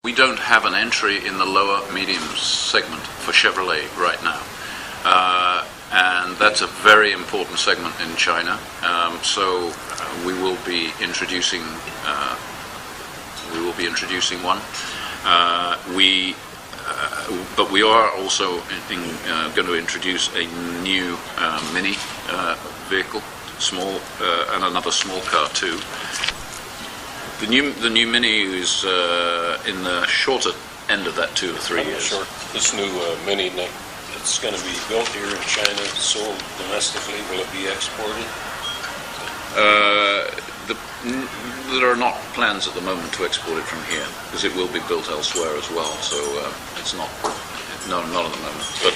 We don't have an entry in the lower medium segment for Chevrolet right now, and that's a very important segment in China. So we will be introducing one. But we are also going to introduce a new mini vehicle, small, and another small car too. The new Mini is in the shorter end of that 2 or 3 years. Sure. This new Mini, Nick, it's going to be built here in China, sold domestically. Will it be exported? There are not plans at the moment to export it from here, because it will be built elsewhere as well. So it's not at the moment. But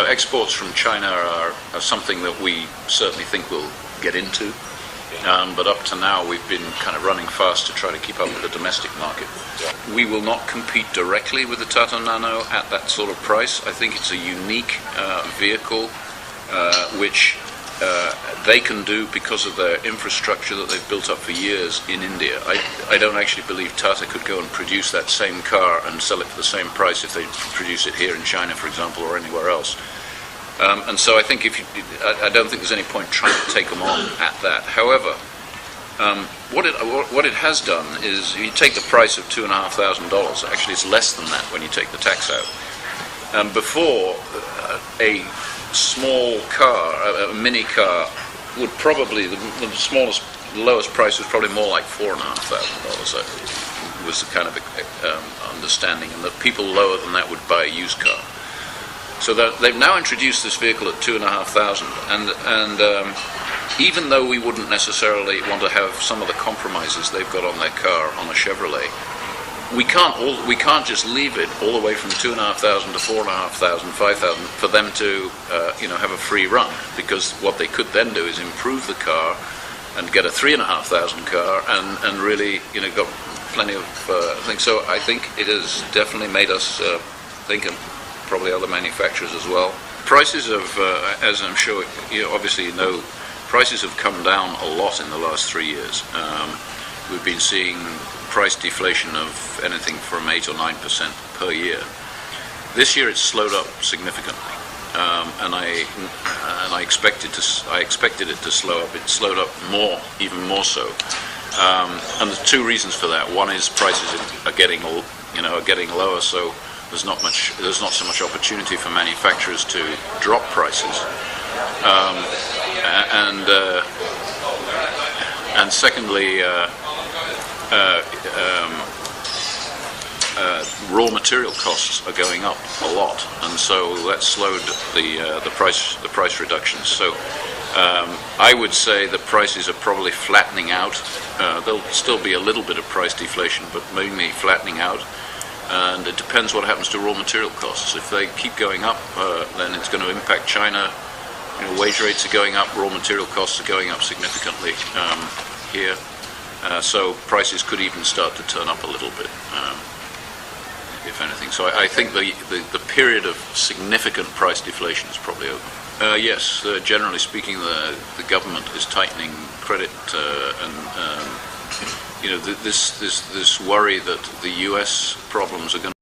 exports from China are something that we certainly think we'll get into. But up to now, we've been kind of running fast to try to keep up with the domestic market. Yeah. We will not compete directly with the Tata Nano at that sort of price. I think it's a unique vehicle, which they can do because of their infrastructure that they've built up for years in India. I don't actually believe Tata could go and produce that same car and sell it for the same price if they produce it here in China, for example, or anywhere else. And so I think I don't think there's any point trying to take them on at that. However, what it has done is, you take the price of $2,500. Actually, it's less than that when you take the tax out. Before, a small car, a mini car, would probably the lowest price was probably more like $4,500. Was the kind of understanding, and that people lower than that would buy a used car. So they've now introduced this vehicle at $2,500, and even though we wouldn't necessarily want to have some of the compromises they've got on their car on a Chevrolet, we can't just leave it all the way from $2,500 to $4,500, $5,000 for them to have a free run, because what they could then do is improve the car and get a $3,500 car and really got plenty of things. So I think it has definitely made us think. Probably other manufacturers as well. Prices of, as I'm sure obviously prices have come down a lot in the last 3 years. We've been seeing price deflation of anything from 8 or 9% per year. This year it's slowed up significantly, and I expected it to slow up. It slowed up more, even more so. And there's two reasons for that. One is prices are getting lower, so there's not so much opportunity for manufacturers to drop prices, and secondly, raw material costs are going up a lot, and so that slowed the price reductions. So I would say the prices are probably flattening out. There'll still be a little bit of price deflation, but mainly flattening out. And it depends what happens to raw material costs. If they keep going up, then it's going to impact China. Wage rates are going up, raw material costs are going up significantly here. So prices could even start to turn up a little bit, if anything. So I think the period of significant price deflation is probably over. Yes, generally speaking, the government is tightening credit and this worry that the U.S. problems are going to